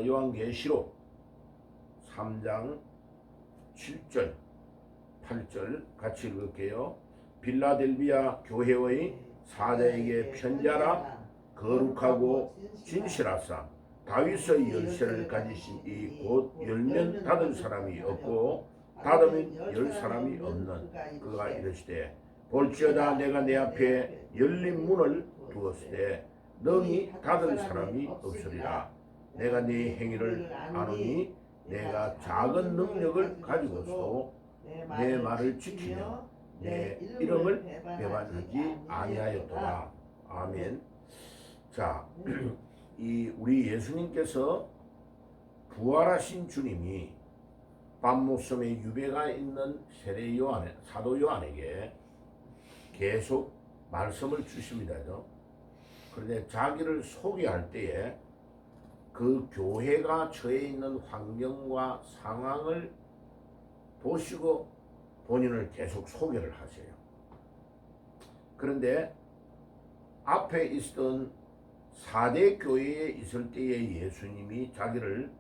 요한계시록 3장 7절 8절 같이 읽을게요. 빌라델비아 교회의 사자에게 편지하라. 거룩하고 진실하사 다윗의 열쇠를 가지신 이 곧 열면 닫을 사람이 없고 닫으면 열 사람이 없는 그가 이르시되 볼지어다 내가 내 앞에 열린 문을 두었으되 능히 닫을 사람이 없으리라. 내가 네 행위를 아노니 내가 작은 능력을 가지고서 내 말을 지키며 내 이름을 배반하지 아니하였도다. 아멘. 자, 이 우리 예수님께서 부활하신 주님이 밤목섬에 유배가 있는 세례 요한, 사도 요한에게 계속 말씀을 주십니다. 그런데 자기를 소개할 때에 그 교회가 처해 있는 환경과 상황을 보시고 본인을 계속 소개를 하세요. 그런데 앞에 있었던 4대 교회에 있을 때의 예수님이 자기를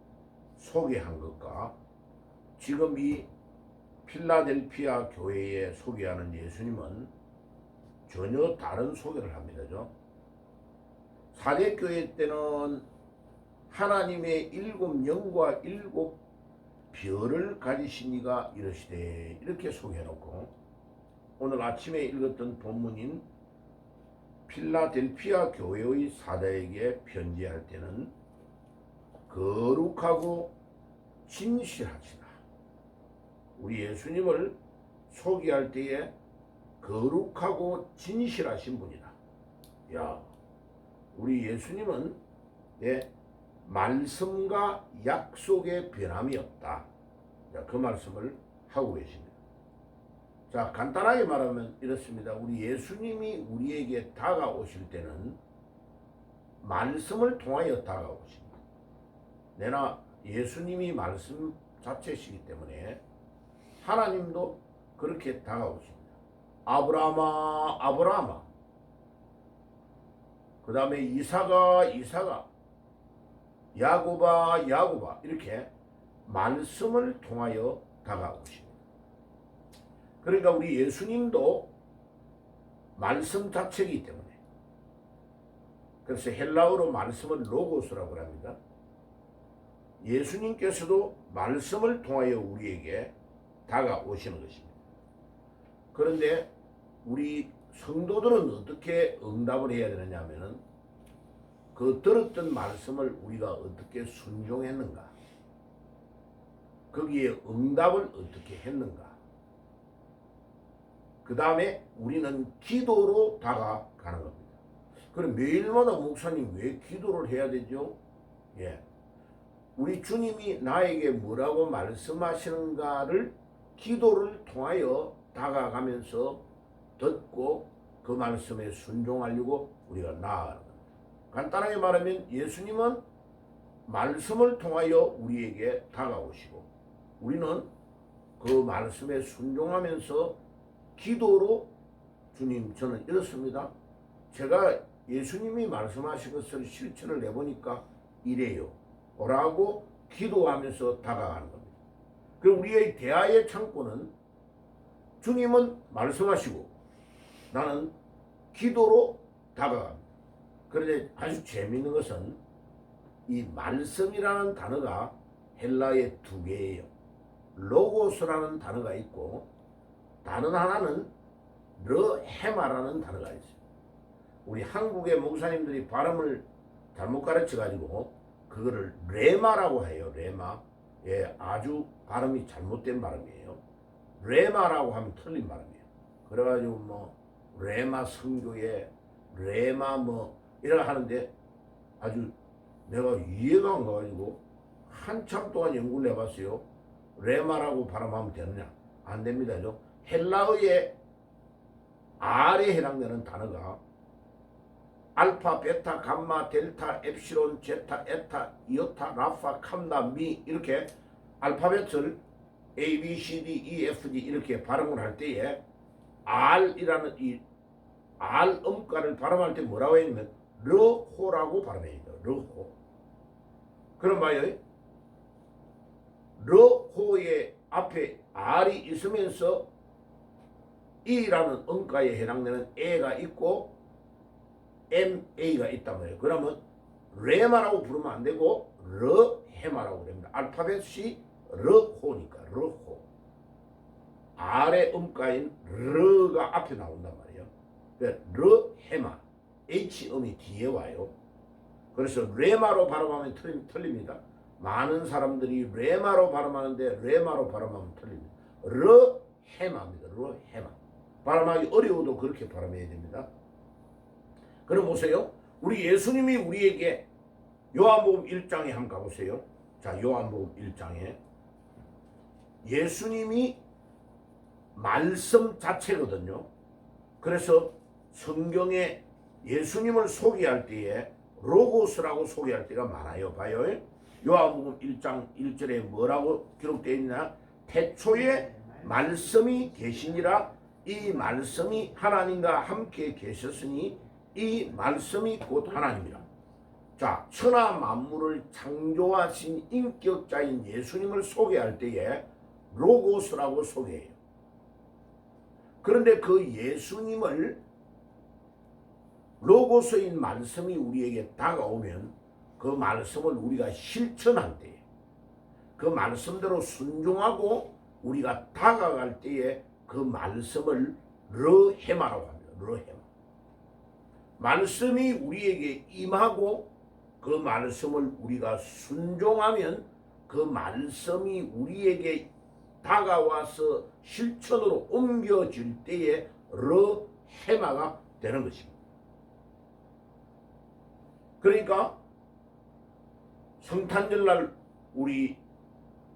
소개한 것과 지금 이 필라델피아 교회에 소개하는 예수님은 전혀 다른 소개를 합니다. 4대 교회 때는 하나님의 7영과 7별을 가지신 이가 이르시되 이렇게 소개해놓고 오늘 아침에 읽었던 본문인 필라델피아 교회의 사자에게 편지할 때는 거룩하고 진실하시다. 우리 예수님을 소개할 때에 거룩하고 진실하신 분이다. 야, 우리 예수님은 말씀과 약속의 변함이 없다. 그 말씀을 하고 계십니다. 자, 간단하게 말하면 이렇습니다. 우리 예수님이 우리에게 다가오실 때는 말씀을 통하여 다가오십니다. 내나 예수님이 말씀 자체시기 때문에 하나님도 그렇게 다가오십니다. 아브라함아, 아브라함아. 그 다음에 이삭아, 이삭아. 야곱아, 야곱아. 이렇게 말씀을 통하여 다가오십니다. 그러니까 우리 예수님도 말씀 자체이기 때문에 그래서 헬라어로 말씀을 로고스라고 합니다. 예수님께서도 말씀을 통하여 우리에게 다가오시는 것입니다. 그런데 우리 성도들은 어떻게 응답을 해야 되느냐 하면은 그 들었던 말씀을 우리가 어떻게 순종했는가, 거기에 응답을 어떻게 했는가, 그 다음에 우리는 기도로 다가가는 겁니다. 그럼 매일마다 목사님 왜 기도를 해야 되죠? 우리 주님이 나에게 뭐라고 말씀하시는가를 기도를 통하여 다가가면서 듣고 그 말씀에 순종하려고 우리가 나아가는 겁니다. 간단하게 말하면 예수님은 말씀을 통하여 우리에게 다가오시고 우리는 그 말씀에 순종하면서 기도로 주님 저는 이렇습니다. 제가 예수님이 말씀하신 것을 실천을 해보니까 이래요. 라고 기도하면서 다가가는 겁니다. 그럼 우리의 대화의 창구는 주님은 말씀하시고 나는 기도로 다가갑니다. 그런데 아주 재미있는 것은 이 말씀이라는 단어가 헬라의 2개예요. 로고스라는 단어가 있고 다른 하나는 르헤마라는 단어가 있어요. 우리 한국의 목사님들이 발음을 잘못 가르쳐가지고 그거를 레마라고 해요. 레마. 아주 발음이 잘못된 발음이에요. 레마라고 하면 틀린 발음이에요. 그래가지고 레마 성교에 레마 이렇게 하는데 아주 내가 이해가 안 가가지고 한참 동안 연구를 해봤어요. 레마라고 발음하면 되느냐? 안 됩니다. 헬라어의 R에 해당되는 단어가 알파, 베타, 감마, 델타, 엡실론, 제타, 에타, 이오타, 라파, 캄나, 미 이렇게 알파벳을 A, B, C, D, E, F, G 이렇게 발음을 할 때에 R이라는 이 R 음가를 발음할 때 뭐라고 했냐면 르호라고 발음해요. 르호. 그럼 봐요. 르호의 앞에 R이 있으면서 E라는 음가에 해당되는 A가 있고 MA가 있단 말이에요. 그러면 레마라고 부르면 안 되고 르헤마라고 부릅니다. 알파벳 C 르호니까 르호. R의 음가인 르가 앞에 나온단 말이에요. 르헤마 H음이 뒤에 와요. 그래서 레마로 발음하면 틀립니다. 많은 사람들이 레마로 발음하는데 레마로 발음하면 틀립니다. 르헤마입니다. 르헤마. 발음하기 어려워도 그렇게 발음해야 됩니다. 그럼 보세요. 우리 예수님이 우리에게 요한복음 1장에 한번 가보세요. 자, 요한복음 1장에 예수님이 말씀 자체거든요. 그래서 성경에 예수님을 소개할 때에 로고스라고 소개할 때가 많아요. 봐요. 요한복음 1장 1절에 뭐라고 기록되어 있나? 태초에 말씀이 계시니라. 이 말씀이 하나님과 함께 계셨으니 이 말씀이 곧 하나님이라. 자, 천하 만물을 창조하신 인격자인 예수님을 소개할 때에 로고스라고 소개해요. 그런데 그 예수님을 로고스인 말씀이 우리에게 다가오면 그 말씀을 우리가 실천할 때에 그 말씀대로 순종하고 우리가 다가갈 때에 그 말씀을 르헤마라고 합니다. 르헤마. 말씀이 우리에게 임하고 그 말씀을 우리가 순종하면 그 말씀이 우리에게 다가와서 실천으로 옮겨질 때에 르헤마가 되는 것입니다. 그러니까 성탄절날 우리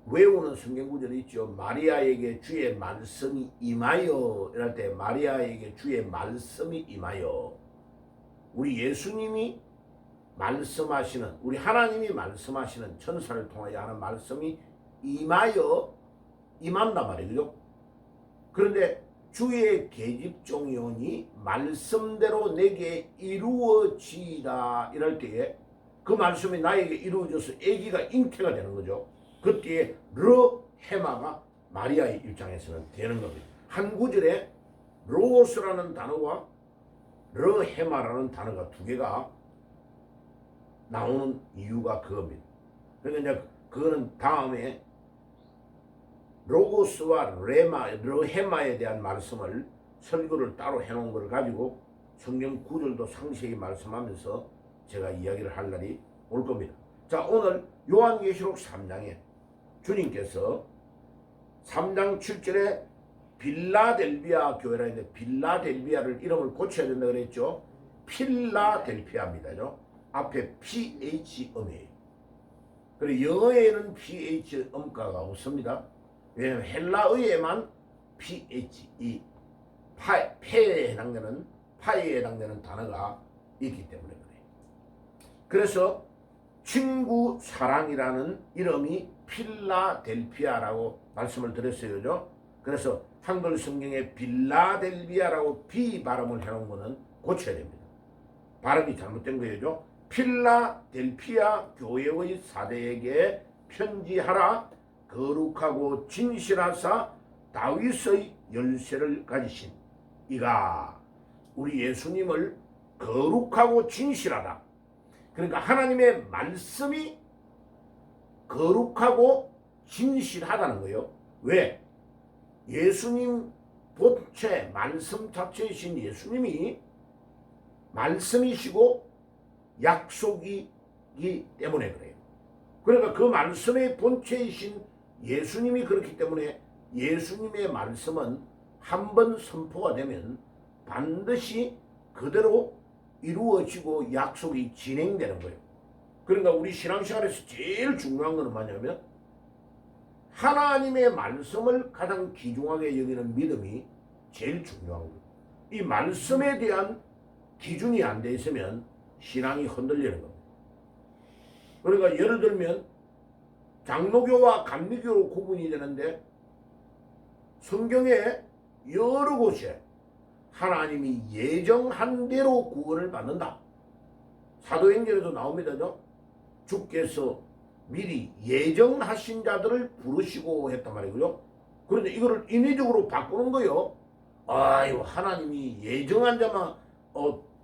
외우는 성경 구절이 있죠. 마리아에게 주의 말씀이 임하여 이럴 때 마리아에게 주의 말씀이 임하여 우리 예수님이 말씀하시는 우리 하나님이 말씀하시는 천사를 통하여 하는 말씀이 임하여 임한단 말이죠. 그런데 주의 계집종이오니 말씀대로 내게 이루어지다 이럴 때에 그 말씀이 나에게 이루어져서 아기가 잉태가 되는 거죠. 그때에 르헤마가 마리아의 입장에서는 되는 겁니다. 한 구절에 로고스라는 단어와 르헤마라는 단어가 두 개가 나오는 이유가 그겁니다. 그러니까 이제 그거는 다음에 로고스와 르헤마에 대한 말씀을 설교를 따로 해놓은 걸 가지고 성경 구절도 상세히 말씀하면서 제가 이야기를 할 날이 올 겁니다. 자, 오늘 요한계시록 3장에 주님께서 3장 7절에 빌라델비아 교회라 했는데 빌라델비아를 이름을 고쳐야 된다 그랬죠. 필라델피아입니다. 앞에 PH 음이에요. 그리고 영어에는 PH 음가가 없습니다. 왜냐하면 헬라어에만 PH 이 파에 해당되는 단어가 있기 때문에 그래요. 그래서 친구 사랑이라는 이름이 필라델피아라고 말씀을 드렸어요. 그죠? 그래서 한글 성경에 빌라델비아라고 B 발음을 해놓은 거는 고쳐야 됩니다. 발음이 잘못된 거예요. 필라델피아 교회의 사대에게 편지하라. 거룩하고 진실하사 다윗의 열쇠를 가지신 이가 우리 예수님을 거룩하고 진실하다. 그러니까 하나님의 말씀이 거룩하고 진실하다는 거예요. 왜? 예수님 본체 말씀 자체이신 예수님이 말씀이시고 약속이기 때문에 그래요. 그러니까 그 말씀의 본체이신 예수님이 그렇기 때문에 예수님의 말씀은 한번 선포가 되면 반드시 그대로 이루어지고 약속이 진행되는 거예요. 그러니까 우리 신앙생활에서 제일 중요한 것은 뭐냐면 하나님의 말씀을 가장 귀중하게 여기는 믿음이 제일 중요한 거예요. 이 말씀에 대한 기준이 안 돼 있으면 신앙이 흔들리는 겁니다. 그러니까 예를 들면 장로교와 감리교로 구분이 되는데 성경에 여러 곳에 하나님이 예정한 대로 구원을 받는다. 사도행전에도 나옵니다. 주께서 미리 예정하신 자들을 부르시고 했단 말이고요. 그런데 이거를 인위적으로 바꾸는 거요. 아유, 하나님이 예정한 자만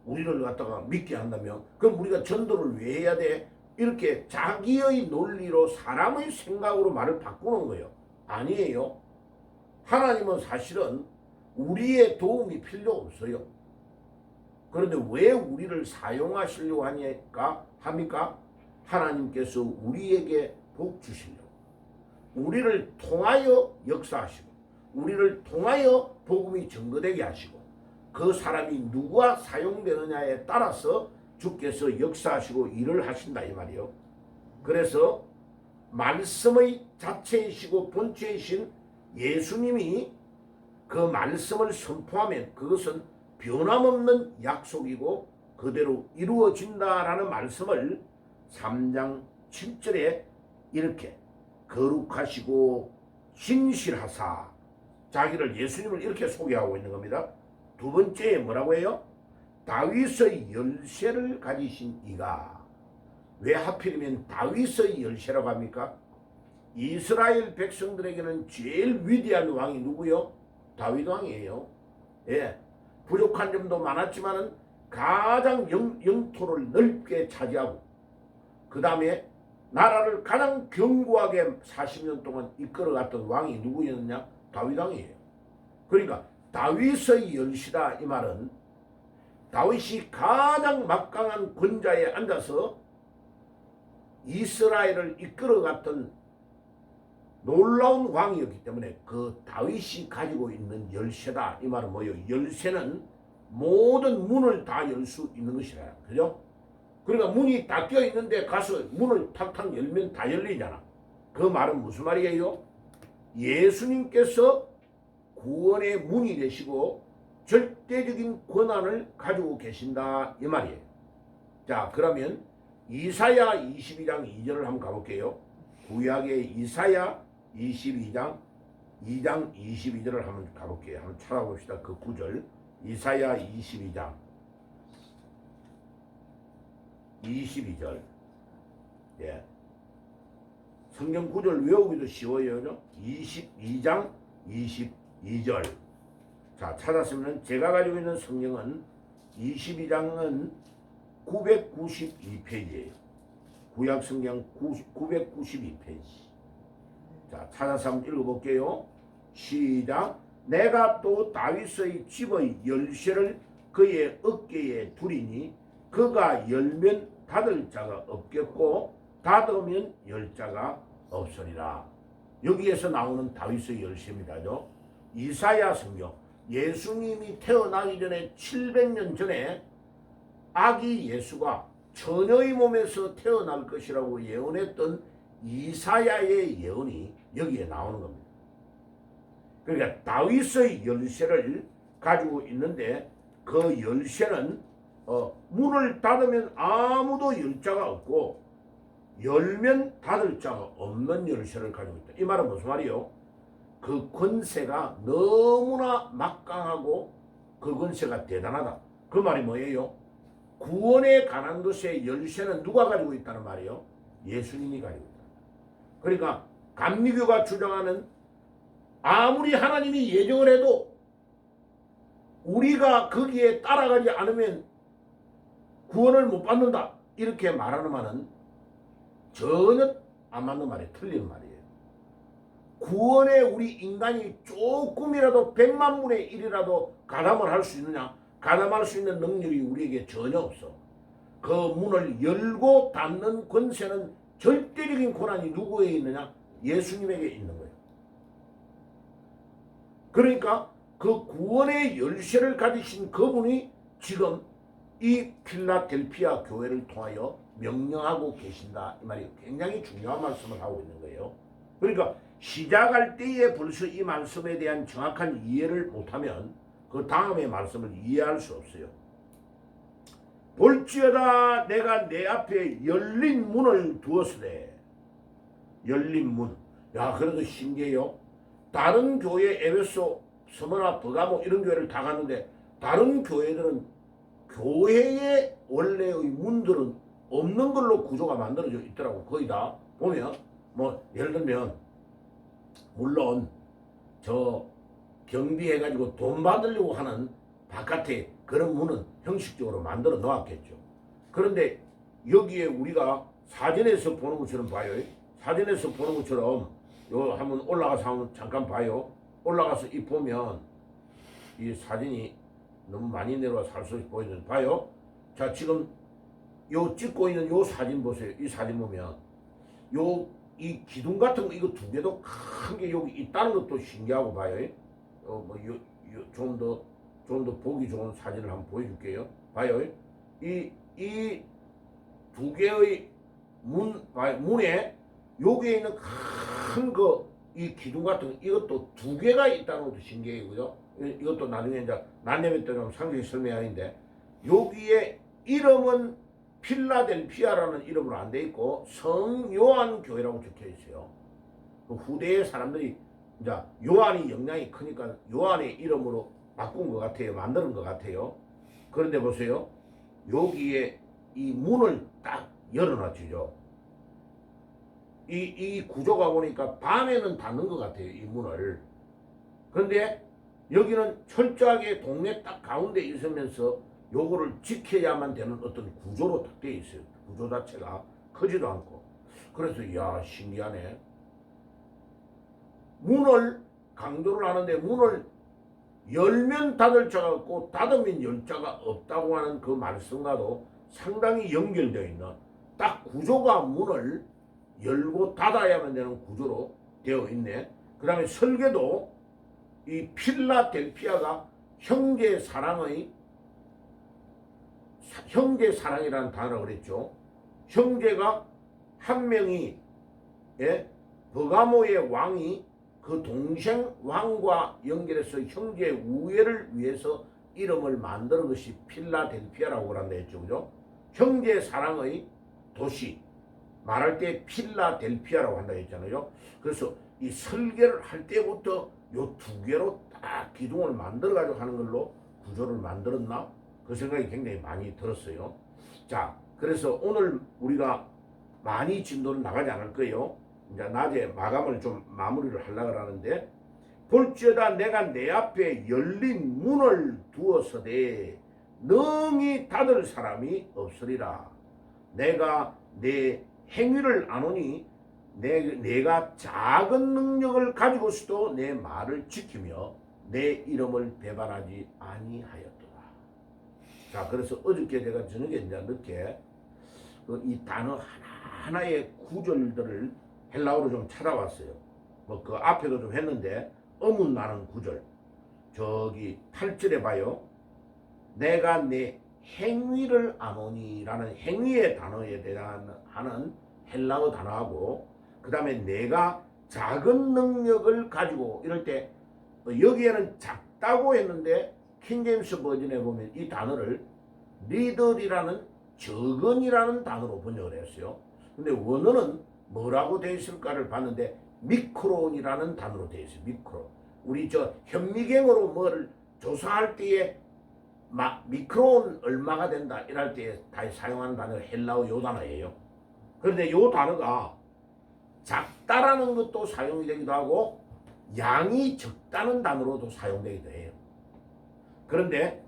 우리를 갖다가 믿게 한다면 그럼 우리가 전도를 왜 해야 돼? 이렇게 자기의 논리로 사람의 생각으로 말을 바꾸는 거예요. 아니에요. 하나님은 사실은 우리의 도움이 필요 없어요. 그런데 왜 우리를 사용하시려고 합니까? 하나님께서 우리에게 복 주시려고, 우리를 통하여 역사하시고, 우리를 통하여 복음이 증거되게 하시고, 그 사람이 누구와 사용되느냐에 따라서 주께서 역사하시고 일을 하신다 이 말이에요. 그래서 말씀의 자체이시고 본체이신 예수님이 그 말씀을 선포하면 그것은 변함없는 약속이고 그대로 이루어진다라는 말씀을 3장 7절에 이렇게 거룩하시고 신실하사 자기를 예수님을 이렇게 소개하고 있는 겁니다. 두 번째에 뭐라고 해요? 다윗의 열쇠를 가지신 이가. 왜 하필이면 다윗의 열쇠라고 합니까? 이스라엘 백성들에게는 제일 위대한 왕이 누구요? 다윗 왕이에요. 예, 부족한 점도 많았지만 가장 영토를 넓게 차지하고 그 다음에 나라를 가장 견고하게 40년 동안 이끌어갔던 왕이 누구였느냐? 다윗 왕이에요. 그러니까 다윗의 열쇠다 이 말은 다윗이 가장 막강한 권좌에 앉아서 이스라엘을 이끌어갔던 놀라운 왕이었기 때문에 그 다윗이 가지고 있는 열쇠다 이 말은 뭐예요? 열쇠는 모든 문을 다 열 수 있는 것이라. 그죠? 그러니까 문이 닫혀 있는데 가서 문을 탁탁 열면 다 열리잖아. 그 말은 무슨 말이에요? 예수님께서 구원의 문이 되시고 절대적인 권한을 가지고 계신다 이 말이에요. 자, 그러면 이사야 22장 2절을 한번 가볼게요. 구약의 이사야 22장 2장 22절을 한번 가볼게요. 한번 찾아봅시다. 그 9절. 이사야 22장 22절. 예. 성경 구절 외우기도 쉬워요. 22장 22절. 자, 찾았으면 제가 가지고 있는 성경은 22장은 992페이지예요. 구약 성경 992페이지. 자, 찾아서 한번 읽어볼게요. 시작. 내가 또 다윗의 집의 열쇠를 그의 어깨에 두리니 그가 열면 닫을 자가 없겠고 닫으면 열 자가 없으리라. 여기에서 나오는 다윗의 열쇠입니다. 이사야 성경. 예수님이 태어나기 전에 700년 전에 아기 예수가 처녀의 몸에서 태어날 것이라고 예언했던 이사야의 예언이 여기에 나오는 겁니다. 그러니까 다윗의 열쇠를 가지고 있는데 그 열쇠는 문을 닫으면 아무도 열 자가 없고 열면 닫을 자가 없는 열쇠를 가지고 있다. 이 말은 무슨 말이요? 그 권세가 너무나 막강하고 그 권세가 대단하다. 그 말이 뭐예요? 구원에 관한 것의 열쇠는 누가 가지고 있다는 말이요? 예수님이 가지고 있다. 그러니까 감리교가 주장하는 아무리 하나님이 예정을 해도 우리가 거기에 따라가지 않으면 구원을 못 받는다 이렇게 말하는 말은 전혀 안 맞는 말이에요. 틀리는 말이에요. 구원에 우리 인간이 조금이라도 100만 분의 1이라도 가담을 할 수 있느냐? 가담할 수 있는 능력이 우리에게 전혀 없어. 그 문을 열고 닫는 권세는 절대적인 권한이 누구에 있느냐? 예수님에게 있는 거예요. 그러니까 그 구원의 열쇠를 가지신 그분이 지금 이 필라델피아 교회를 통하여 명령하고 계신다 이 말이 굉장히 중요한 말씀을 하고 있는 거예요. 그러니까 시작할 때에 벌써 이 말씀에 대한 정확한 이해를 못하면 그 다음의 말씀을 이해할 수 없어요. 볼지어다 내가 내 앞에 열린 문을 두었으되. 열린 문. 야, 그래도 신기해요. 다른 교회 에베소, 스무나, 버가모 이런 교회를 다 갔는데 다른 교회들은 교회의 원래의 문들은 없는 걸로 구조가 만들어져 있더라고. 거의 다 보면 뭐 예를 들면 물론 저 경비해가지고 돈 받으려고 하는 바깥에 그런 문은 형식적으로 만들어 놓았겠죠. 그런데 여기에 우리가 사진에서 보는 것처럼 봐요. 사진에서 보는 것처럼 요 한번 올라가서 한번 잠깐 봐요. 올라가서 이 보면 이 사진이 너무 많이 내려와 살수 보이는 봐요. 자, 지금 요 찍고 있는 요 사진 보세요. 이 사진 보면 요 이 기둥 같은 거 이거 두 개도 큰 게 여기 있다는 것도 신기하고 봐요. 좀 더 보기 좋은 사진을 한번 보여줄게요. 봐요. 이 두 개의 문에 여기에 있는 큰 이 기둥 같은 거 이것도 두 개가 있다는 것도 신기해요. 이것도 나중에 이제 난내면 때 좀 상세히 설명하는데 여기에 이름은 필라델피아라는 이름으로 안 돼 있고 성요한 교회라고 적혀 있어요. 그 후대의 사람들이 이제 요한이 영향이 크니까 요한의 이름으로 바꾼 것 같아요. 만드는 것 같아요. 그런데 보세요. 여기에 이 문을 딱 열어놨죠. 이 구조가 보니까 밤에는 닫는 것 같아요. 이 문을. 그런데 여기는 철저하게 동네 딱 가운데 있으면서 요거를 지켜야만 되는 어떤 구조로 딱 되어 있어요. 구조 자체가 크지도 않고. 그래서 이야 신기하네. 문을 강조를 하는데 문을 열면 닫을 자가 없고 닫으면 열 자가 없다고 하는 그 말씀과도 상당히 연결되어 있는 딱 구조가 문을 열고 닫아야만 되는 구조로 되어 있네. 그 다음에 설계도 이 필라델피아가 형제 사랑이라는 단어를 그랬죠. 형제가 한 명이 버가모의 왕이 그 동생 왕과 연결해서 형제 우애를 위해서 이름을 만드는 것이 필라델피아라고 한다 했죠. 그죠? 형제 사랑의 도시 말할 때 필라델피아라고 한다 했잖아요. 그래서 이 설계를 할 때부터 요 두 개로 딱 기둥을 만들어 가지고 하는 걸로 구조를 만들었나? 그 생각이 굉장히 많이 들었어요. 자, 그래서 오늘 우리가 많이 진도는 나가지 않을 거예요. 이제 낮에 마감을 좀 마무리를 하려고 하는데 볼지어다 내가 내 앞에 열린 문을 두어서되 능히 닫을 사람이 없으리라. 내가 내 행위를 아노니 내가 작은 능력을 가지고서도 내 말을 지키며 내 이름을 배반하지 아니하였도다. 자, 그래서 어저께 제가 저녁에 이제 늦게 이 단어 하나하나의 구절들을 헬라어로 좀 찾아왔어요. 뭐 그 앞에도 좀 했는데 어문나는 구절 저기 8절에 봐요. 내가 내 행위를 아노니라는 행위의 단어에 대한 하는 헬라어 단어하고 그 다음에 내가 작은 능력을 가지고 이럴 때 여기에는 작다고 했는데 킹제임스 버전에 보면 이 단어를 리들이라는 적은이라는 단어로 번역을 했어요. 근데 원어는 뭐라고 되어 있을까를 봤는데 미크론이라는 단어로 되어 있어요. 미크론. 우리 저 현미경으로 뭐를 조사할 때에 미크론 얼마가 된다 이럴 때 다 사용하는 단어가 헬라어 요 단어예요. 그런데 요 단어가 작다라는 것도 사용이 되기도 하고 양이 적다는 단어로도 사용되기도 해요. 그런데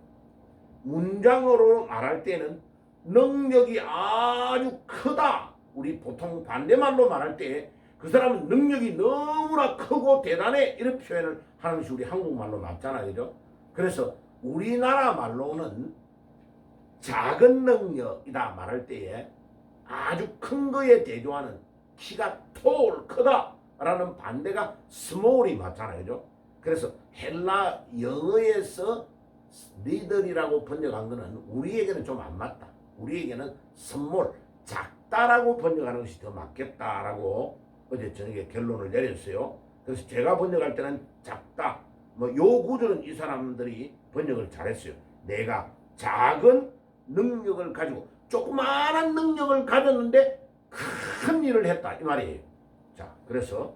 문장으로 말할 때는 능력이 아주 크다. 우리 보통 반대말로 말할 때 그 사람은 능력이 너무나 크고 대단해 이런 표현을 하는 것이 우리 한국말로 맞잖아요. 그죠? 그래서 우리나라 말로는 작은 능력이다 말할 때에 아주 큰 거에 대조하는 키가 톨 크다라는 반대가 스몰이 맞잖아요. 그죠? 그래서 헬라 영어에서 리들이라고 번역한 거는 우리에게는 좀 안 맞다. 우리에게는 스몰 작다라고 번역하는 것이 더 맞겠다라고 어제 저녁에 결론을 내렸어요. 그래서 제가 번역할 때는 작다. 뭐 요 구절은 이 사람들이 번역을 잘했어요. 내가 작은 능력을 가지고 조그마한 능력을 가졌는데 큰 일을 했다 이 말이에요. 자, 그래서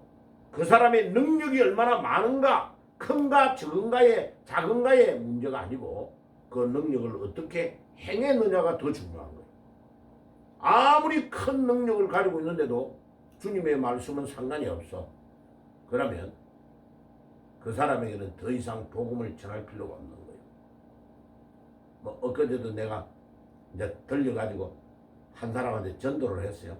그 사람의 능력이 얼마나 많은가, 큰가, 적은가의 작은가의 문제가 아니고 그 능력을 어떻게 행했느냐가 더 중요한 거예요. 아무리 큰 능력을 가지고 있는데도 주님의 말씀은 상관이 없어. 그러면 그 사람에게는 더 이상 복음을 전할 필요가 없는 거예요. 뭐 엊그제도 내가 이제 들려가지고 한 사람한테 전도를 했어요.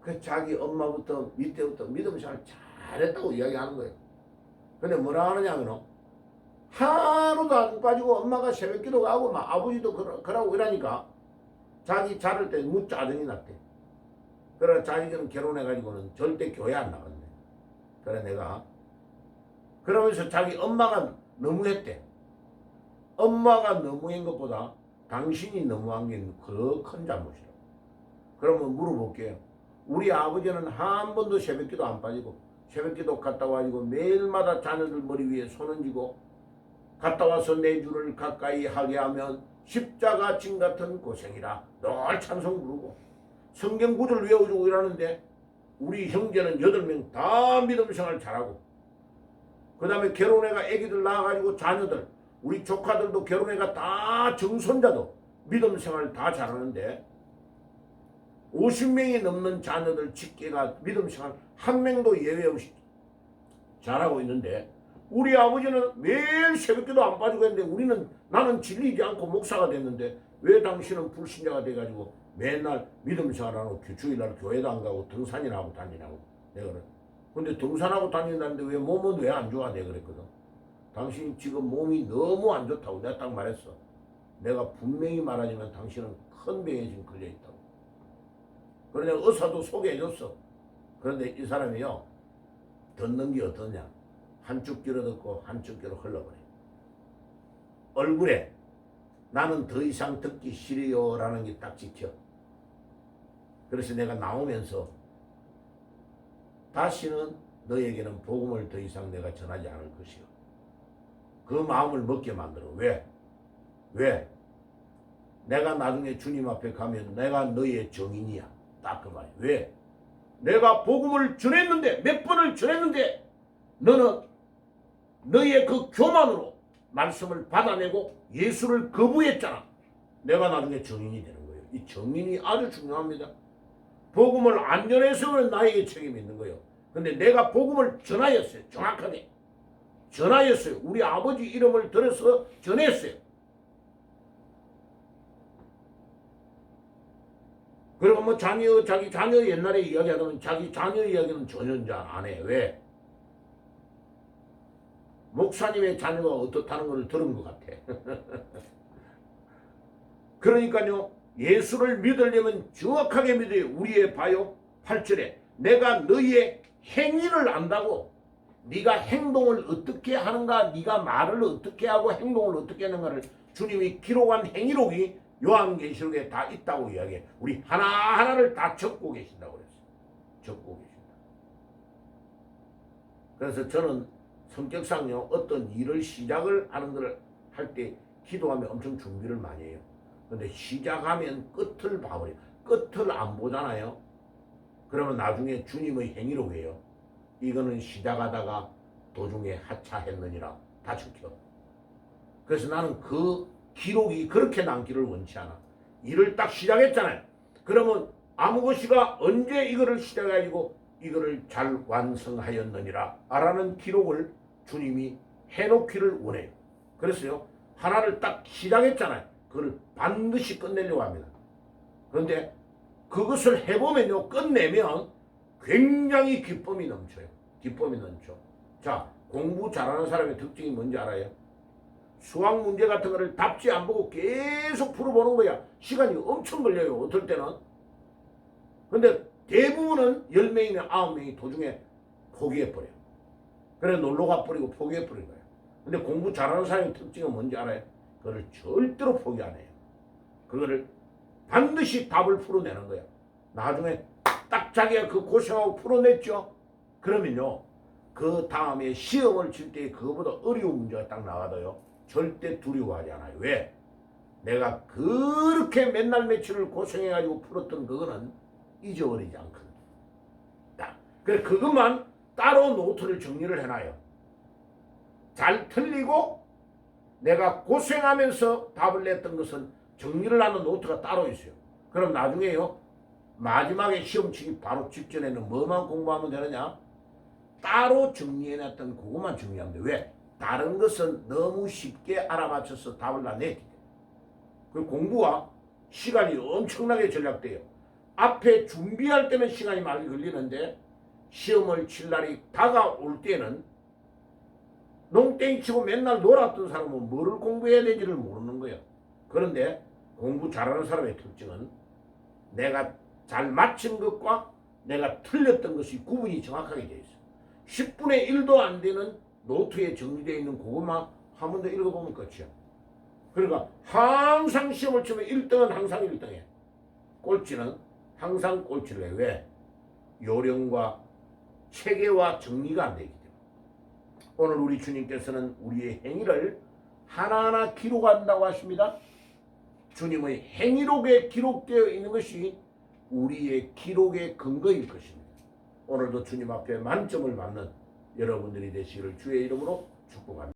그 자기 엄마부터 밑에부터 믿음 생활 잘했다고 이야기하는 거예요. 근데 뭐라 하느냐면 하루도 안 빠지고 엄마가 새벽기도 가고 막 아버지도 그러고 이러니까 자기 자를 때 무 짜증이 났대. 그래 자기는 결혼해가지고는 절대 교회 안 나갔네. 그래 내가 그러면서 자기 엄마가 너무했대. 엄마가 너무한 것보다 당신이 너무한 게 더 큰 잘못이라. 그러면 물어볼게요. 우리 아버지는 한 번도 새벽기도 안 빠지고 새벽기도 갔다 와가지고 매일마다 자녀들 머리 위에 손 얹고 갔다 와서 내 주를 가까이 하게 하면 십자가 진 같은 고생이라 늘 찬송 부르고 성경 구절을 외워주고 이러는데 우리 형제는 8명 다 믿음 생활 잘하고 그 다음에 결혼해가 애기들 낳아가지고 자녀들 우리 조카들도 결혼해가 다 정손자도 믿음 생활 다 잘하는데 50명이 넘는 자녀들 직계가 믿음 생활 한 명도 예외 없이 잘하고 있는데 우리 아버지는 매일 새벽기도 안 빠지고 했는데 나는 질리지 않고 목사가 됐는데 왜 당신은 불신자가 돼가지고 맨날 믿음 생활하고 주일날 교회도 안 가고 등산이나 하고 다니냐고 내가 그래. 근데 등산하고 다닌다는데 왜 몸은 왜 안 좋아? 내가 그랬거든. 당신 지금 몸이 너무 안 좋다고 내가 딱 말했어. 내가 분명히 말하지만 당신은 큰 병에 지금 걸려있다고. 그러냐 의사도 소개해줬어. 그런데 이 사람이요 듣는 게 어떠냐 한쪽 귀로 듣고 한쪽 귀로 흘러버려. 얼굴에 나는 더 이상 듣기 싫어요 라는 게 딱 찍혀. 그래서 내가 나오면서 다시는 너에게는 복음을 더 이상 내가 전하지 않을 것이요. 그 마음을 먹게 만들어. 왜? 내가 나중에 주님 앞에 가면 내가 너의 정인이야. 딱 그 말이야. 왜? 내가 복음을 전했는데 몇 번을 전했는데 너는 너의 그 교만으로 말씀을 받아내고 예수를 거부했잖아. 내가 나중에 정인이 되는 거예요. 이 정인이 아주 중요합니다. 복음을 안 전해서는 나에게 책임이 있는 거예요. 근데 내가 복음을 전하였어요. 정확하게 전하였어요. 우리 아버지 이름을 들어서 전했어요. 그리고 뭐 자기 자녀 옛날에 이야기하면 자기 자녀 이야기는 전혀 안 해. 왜? 목사님의 자녀가 어떻다는 걸 들은 것 같아. 그러니까요. 예수를 믿으려면 정확하게 믿어요. 우리의 봐요. 8절에 내가 너희의 행위를 안다고. 네가 행동을 어떻게 하는가, 네가 말을 어떻게 하고 행동을 어떻게 하는가를 주님이 기록한 행위록이 요한계시록에 다 있다고 이야기해. 우리 하나하나를 다 적고 계신다고 그랬어요. 적고 계신다. 그래서 저는 성격상요 어떤 일을 시작을 하는 걸 할 때 기도하면 엄청 준비를 많이 해요. 근데 시작하면 끝을 봐버려요. 끝을 안 보잖아요. 그러면 나중에 주님의 행위록이에요. 이거는 시작하다가 도중에 하차했느니라 다 적혀. 그래서 나는 그 기록이 그렇게 남기를 원치 않아. 일을 딱 시작했잖아요. 그러면 아무 것이가 언제 이거를 시작해가지고 이거를 잘 완성하였느니라 라는 기록을 주님이 해놓기를 원해요. 그래서요 하나를 딱 시작했잖아요. 그걸 반드시 끝내려고 합니다. 그런데 그것을 해보면요 끝내면 굉장히 기쁨이 넘쳐요. 기쁨이 넘쳐. 자, 공부 잘하는 사람의 특징이 뭔지 알아요? 수학 문제 같은 거를 답지 안 보고 계속 풀어보는 거야. 시간이 엄청 걸려요. 어떨 때는. 근데 대부분은 10명이면 9명이 도중에 포기해버려요. 그래 놀러 가버리고 포기해버린 거예요. 근데 공부 잘하는 사람의 특징은 뭔지 알아요? 그거를 절대로 포기 안 해요. 그거를 반드시 답을 풀어내는 거야. 나중에 딱 자기가 그 고생하고 풀어냈죠. 그러면요 그 다음에 시험을 칠 때 그거보다 어려운 문제가 딱 나와도요 절대 두려워하지 않아요. 왜? 내가 그렇게 맨날 며칠을 고생해가지고 풀었던 그거는 잊어버리지 않거든. 그래 그것만 따로 노트를 정리를 해놔요. 잘 틀리고 내가 고생하면서 답을 냈던 것은 정리를 하는 노트가 따로 있어요. 그럼 나중에요 마지막에 시험 치기 바로 직전에는 뭐만 공부하면 되느냐? 따로 정리해놨던 그것만 정리하면 돼. 왜? 다른 것은 너무 쉽게 알아맞혀서 답을 다 내기 때문에. 그 공부가 시간이 엄청나게 전략돼요. 앞에 준비할 때는 시간이 많이 걸리는데 시험을 칠 날이 다가올 때는 농땡이 치고 맨날 놀았던 사람은 뭐를 공부해야 되지를 모르는 거예요. 그런데 공부 잘하는 사람의 특징은 내가 잘 맞춘 것과 내가 틀렸던 것이 구분이 정확하게 되어 있어요. 10분의 1도 안 되는 노트에 정리되어 있는 그것만 한 번 더 읽어보면 끝이야. 그러니까 항상 시험을 치면 1등은 항상 1등해. 꼴찌는 항상 꼴찌를 해. 왜? 요령과 체계와 정리가 안 되기 때문에. 오늘 우리 주님께서는 우리의 행위를 하나하나 기록한다고 하십니다. 주님의 행위록에 기록되어 있는 것이 우리의 기록의 근거일 것입니다. 오늘도 주님 앞에 만점을 받는 여러분들이 되시기를 주의 이름으로 축복합니다.